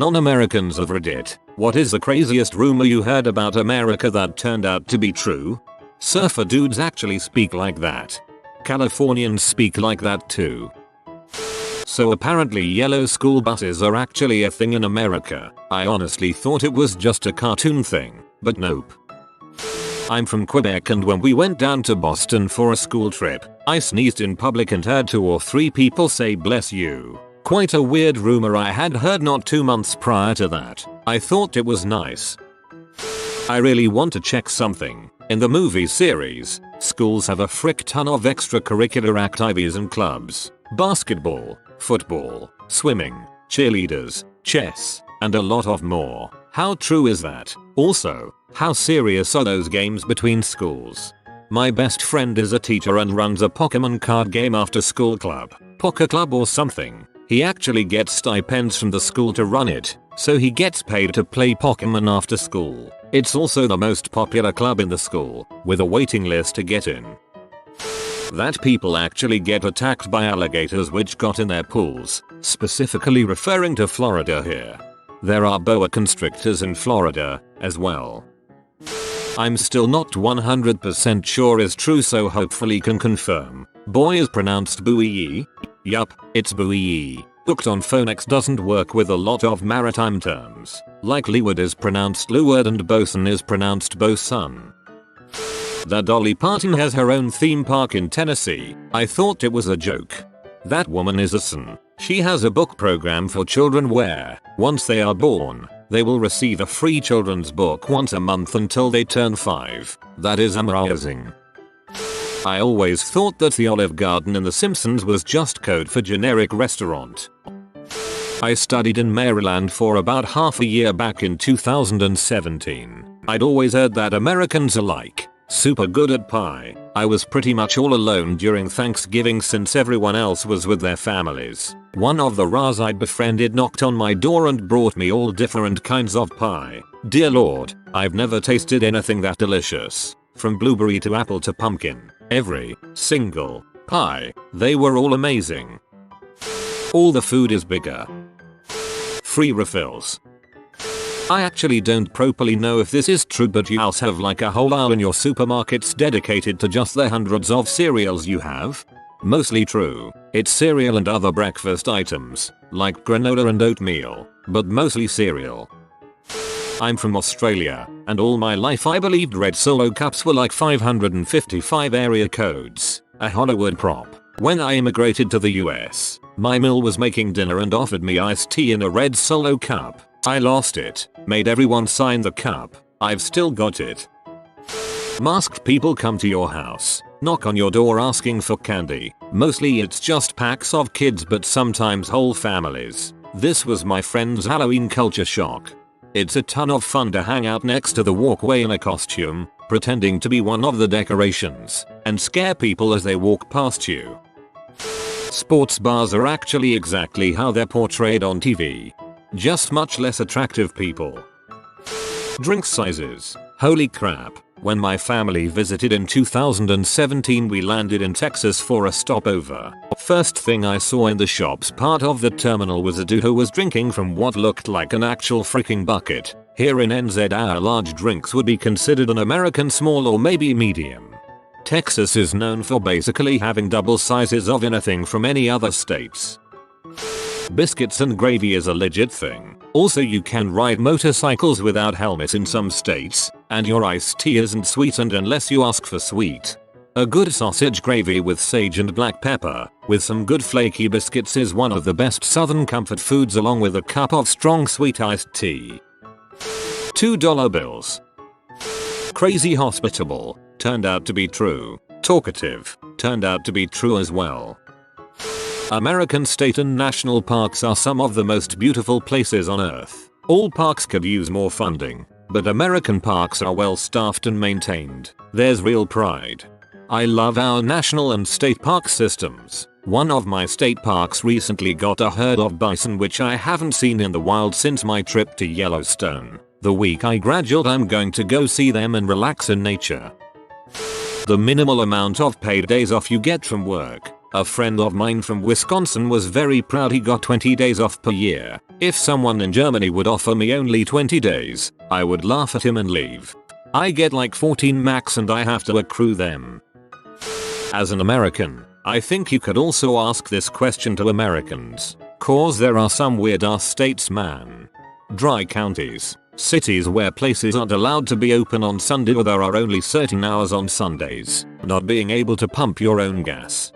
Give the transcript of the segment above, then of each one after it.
Non-Americans of Reddit, what is the craziest rumor you heard about America that turned out to be true? Surfer dudes actually speak like that. Californians speak like that too. So apparently yellow school buses are actually a thing in America. I honestly thought it was just a cartoon thing, but nope. I'm from Quebec, and when we went down to Boston for a school trip, I sneezed in public and heard 2 or 3 people say bless you. Quite a weird rumor I had heard not 2 months prior to that. I thought it was nice. I really want to check something. In the movie series, schools have a frick ton of extracurricular activities and clubs. Basketball, football, swimming, cheerleaders, chess, and a lot of more. How true is that? Also, how serious are those games between schools? My best friend is a teacher and runs a Pokemon card game after school club, Poké Club or something. He actually gets stipends from the school to run it, so he gets paid to play Pokemon after school. It's also the most popular club in the school, with a waiting list to get in. That people actually get attacked by alligators which got in their pools, specifically referring to Florida here. There are boa constrictors in Florida, as well. I'm still not 100% sure is true, so hopefully can confirm. Boy is pronounced buoy. Yup, it's buoy. Booked on Phonex doesn't work with a lot of maritime terms. Like leeward is pronounced leeward and bosun is pronounced bosun. That Dolly Parton has her own theme park in Tennessee. I thought it was a joke. That woman is a son. She has a book program for children where, once they are born, they will receive a free children's book once a month until they turn 5. That is amazing. I always thought that the Olive Garden in The Simpsons was just code for generic restaurant. I studied in Maryland for about half a year back in 2017. I'd always heard that Americans are like super good at pie. I was pretty much all alone during Thanksgiving since everyone else was with their families. One of the Ras I'd befriended knocked on my door and brought me all different kinds of pie. Dear Lord, I've never tasted anything that delicious. From blueberry to apple to pumpkin. Every single pie. They were all amazing. All the food is bigger. Free refills. I actually don't properly know if this is true, but you also have like a whole aisle in your supermarkets dedicated to just the hundreds of cereals you have? Mostly true. It's cereal and other breakfast items, like granola and oatmeal, but mostly cereal. I'm from Australia, and all my life I believed red Solo cups were like 555 area codes, a Hollywood prop. When I immigrated to the US, my mill was making dinner and offered me iced tea in a red Solo cup. I lost it, made everyone sign the cup. I've still got it. Masked people come to your house, knock on your door asking for candy. Mostly it's just packs of kids, but sometimes whole families. This was my friend's Halloween culture shock. It's a ton of fun to hang out next to the walkway in a costume, pretending to be one of the decorations, and scare people as they walk past you. Sports bars are actually exactly how they're portrayed on TV. Just much less attractive people. Drink sizes. Holy crap. When my family visited in 2017, we landed in Texas for a stopover. First thing I saw in the shops part of the terminal was a dude who was drinking from what looked like an actual freaking bucket. Here in NZ our large drinks would be considered an American small or maybe medium. Texas is known for basically having double sizes of anything from any other states. Biscuits and gravy is a legit thing. Also, you can ride motorcycles without helmets in some states, and your iced tea isn't sweetened unless you ask for sweet. A good sausage gravy with sage and black pepper, with some good flaky biscuits, is one of the best southern comfort foods, along with a cup of strong sweet iced tea. $2 bills. Crazy hospitable, turned out to be true. Talkative, turned out to be true as well. American state and national parks are some of the most beautiful places on earth. All parks could use more funding, but American parks are well staffed and maintained. There's real pride. I love our national and state park systems. One of my state parks recently got a herd of bison which I haven't seen in the wild since my trip to Yellowstone. The week I graduate I'm going to go see them and relax in nature. The minimal amount of paid days off you get from work. A friend of mine from Wisconsin was very proud he got 20 days off per year. If someone in Germany would offer me only 20 days, I would laugh at him and leave. I get like 14 max and I have to accrue them. As an American, I think you could also ask this question to Americans, cause there are some weird ass states, man. Dry counties, cities where places aren't allowed to be open on Sunday or there are only certain hours on Sundays, not being able to pump your own gas.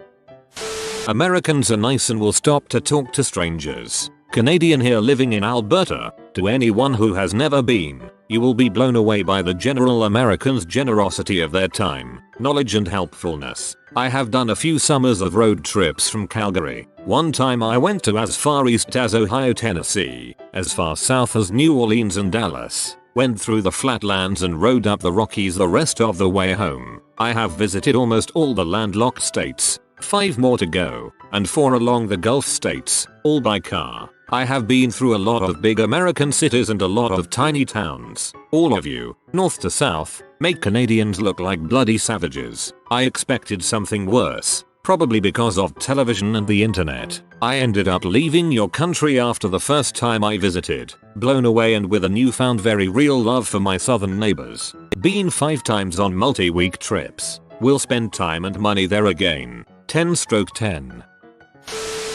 Americans are nice and will stop to talk to strangers. Canadian here living in Alberta, to anyone who has never been, you will be blown away by the general Americans' generosity of their time, knowledge and helpfulness. I have done a few summers of road trips from Calgary. One time I went to as far east as Ohio, Tennessee, as far south as New Orleans and Dallas, went through the flatlands and rode up the Rockies the rest of the way home. I have visited almost all the landlocked states, 5 more to go, and 4 along the Gulf states, all by car. I have been through a lot of big American cities and a lot of tiny towns. All of you, north to south, make Canadians look like bloody savages. I expected something worse, probably because of television and the internet. I ended up leaving your country after the first time I visited, blown away and with a newfound very real love for my southern neighbors. Been 5 times on multi-week trips. Will spend time and money there again. 10/10.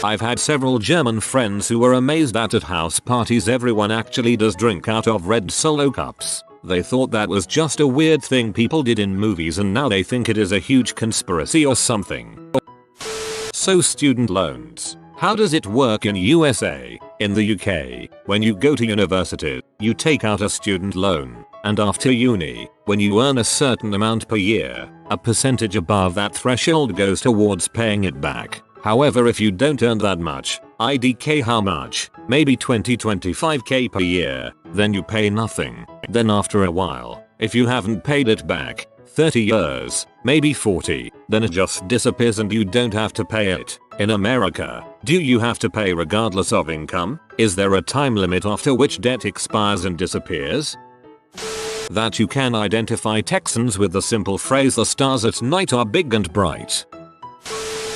I've had several German friends who were amazed that at house parties everyone actually does drink out of red Solo cups. They thought that was just a weird thing people did in movies and now they think it is a huge conspiracy or something. So student loans. How does it work in USA? In the UK, when you go to university, you take out a student loan, and after uni, when you earn a certain amount per year, a percentage above that threshold goes towards paying it back. However, if you don't earn that much, IDK how much, maybe 20-25k per year, then you pay nothing. Then after a while, if you haven't paid it back, 30 years, maybe 40, then it just disappears and you don't have to pay it. In America, do you have to pay regardless of income? Is there a time limit after which debt expires and disappears? That you can identify Texans with the simple phrase the stars at night are big and bright.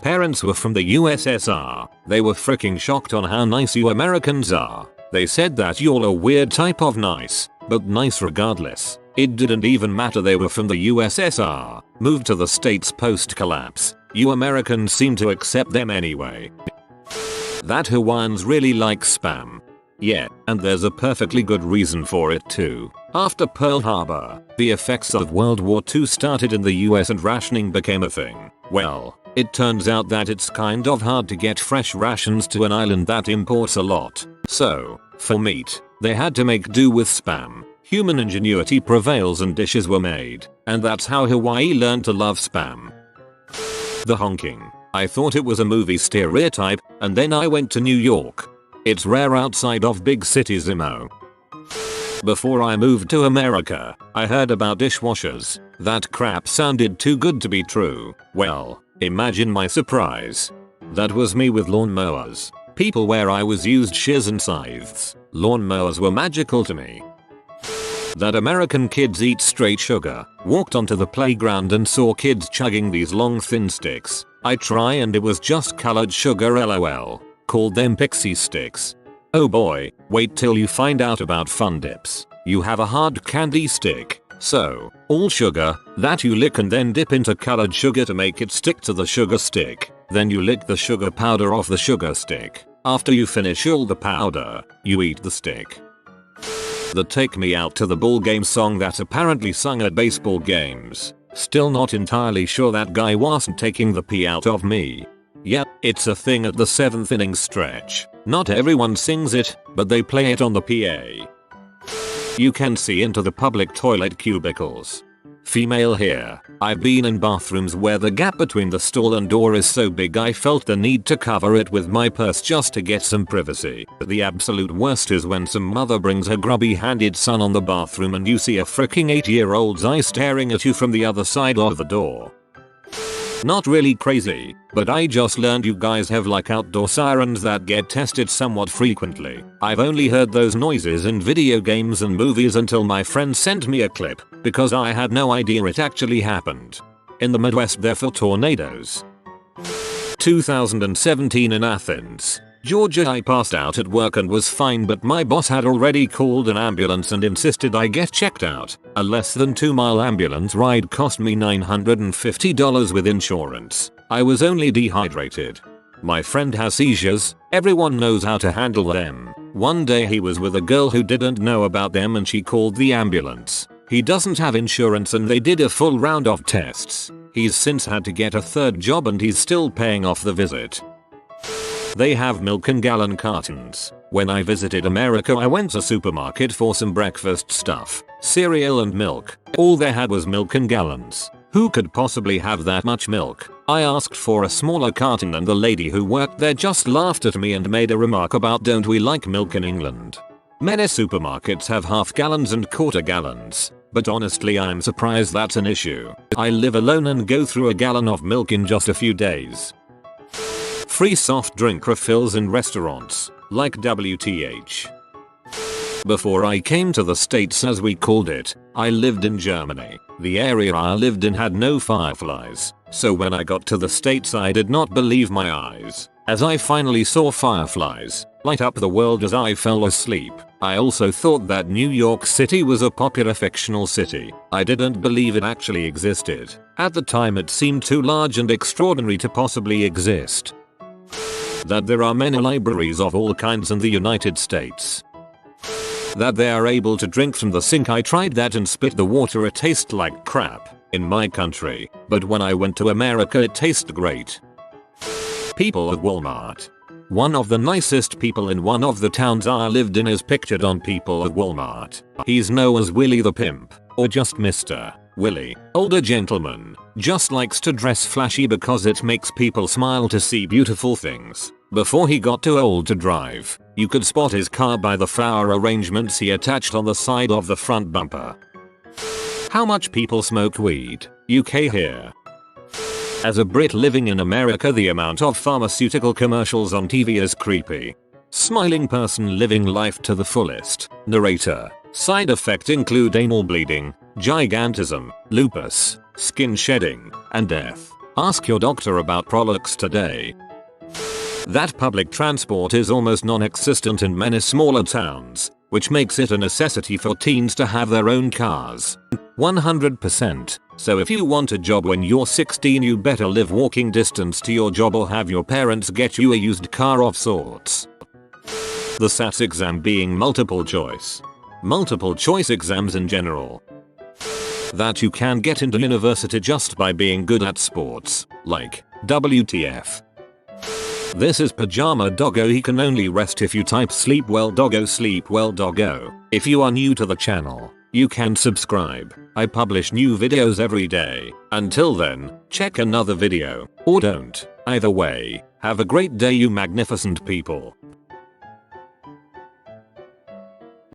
Parents were from the USSR. They were freaking shocked on how nice you Americans are. They said that you're a weird type of nice, but nice regardless. It didn't even matter they were from the USSR, moved to the States post-collapse. You Americans seem to accept them anyway. That Hawaiians really like spam. Yeah, and there's a perfectly good reason for it too. After Pearl Harbor, the effects of World War II started in the US and rationing became a thing. Well, it turns out that it's kind of hard to get fresh rations to an island that imports a lot. So, for meat, they had to make do with spam. Human ingenuity prevails and dishes were made, and that's how Hawaii learned to love spam. The honking. I thought it was a movie stereotype, and then I went to New York. It's rare outside of big cities, Imo. Before I moved to America, I heard about dishwashers. That crap sounded too good to be true. Well, imagine my surprise. That was me with lawnmowers. People where I was used shears and scythes. Lawnmowers were magical to me. That American kids eat straight sugar. Walked onto the playground and saw kids chugging these long thin sticks. I try and it was just colored sugar, lol. Called them pixie sticks. Oh boy, wait till you find out about Fun Dips. You have a hard candy stick. So, all sugar, that you lick and then dip into colored sugar to make it stick to the sugar stick. Then you lick the sugar powder off the sugar stick. After you finish all the powder, you eat the stick. The Take Me Out to the Ball Game song that apparently sung at baseball games. Still not entirely sure that guy wasn't taking the pee out of me. Yep, it's a thing at the 7th inning stretch. Not everyone sings it, but they play it on the PA. You can see into the public toilet cubicles. Female here. I've been in bathrooms where the gap between the stall and door is so big I felt the need to cover it with my purse just to get some privacy. The absolute worst is when some mother brings her grubby-handed son on the bathroom and you see a freaking 8-year-old's eye staring at you from the other side of the door. Not really crazy, but I just learned you guys have like outdoor sirens that get tested somewhat frequently. I've only heard those noises in video games and movies until my friend sent me a clip, because I had no idea it actually happened. In the Midwest they're for tornadoes. 2017 in Athens, Georgia. I passed out at work and was fine, but my boss had already called an ambulance and insisted I get checked out. A less than 2-mile ambulance ride cost me $950 with insurance. I was only dehydrated. My friend has seizures, everyone knows how to handle them. One day he was with a girl who didn't know about them and she called the ambulance. He doesn't have insurance and they did a full round of tests. He's since had to get a third job and he's still paying off the visit. They have milk in gallon cartons. When I visited America, I went to supermarket for some breakfast stuff, cereal and milk. All they had was milk in gallons. Who could possibly have that much milk? I asked for a smaller carton and the lady who worked there just laughed at me and made a remark about don't we like milk in England. Many supermarkets have half gallons and quarter gallons, but honestly I'm surprised that's an issue. I live alone and go through a gallon of milk in just a few days. Free soft drink refills in restaurants, like WTH. Before I came to the States, as we called it, I lived in Germany. The area I lived in had no fireflies, so when I got to the States I did not believe my eyes, as I finally saw fireflies light up the world as I fell asleep. I also thought that New York City was a popular fictional city. I didn't believe it actually existed. At the time it seemed too large and extraordinary to possibly exist. That there are many libraries of all kinds in the United States. That they are able to drink from the sink. I tried that and spit the water. It tastes like crap in my country, but when I went to America it tasted great. People at Walmart. One of the nicest people in one of the towns I lived in is pictured on People at Walmart. He's known as Willie the Pimp, or just Mr. Willie. Older gentleman, just likes to dress flashy because it makes people smile to see beautiful things. Before he got too old to drive, you could spot his car by the flower arrangements he attached on the side of the front bumper. How much people smoke weed? UK here. As a Brit living in America, the amount of pharmaceutical commercials on TV is creepy. Smiling person living life to the fullest. Narrator. Side effects include anal bleeding, gigantism, lupus, skin shedding, and death. Ask your doctor about Prolux today. That public transport is almost non-existent in many smaller towns, which makes it a necessity for teens to have their own cars. 100%. So if you want a job when you're 16, you better live walking distance to your job or have your parents get you a used car of sorts. The SAT exam being multiple choice. Multiple choice exams in general. That you can get into university just by being good at sports, like WTF. This is Pajama Doggo. He can only rest if you type sleep well doggo, sleep well doggo. If you are new to the channel, you can subscribe. I publish new videos every day. Until then, check another video, or don't. Either way, have a great day you magnificent people.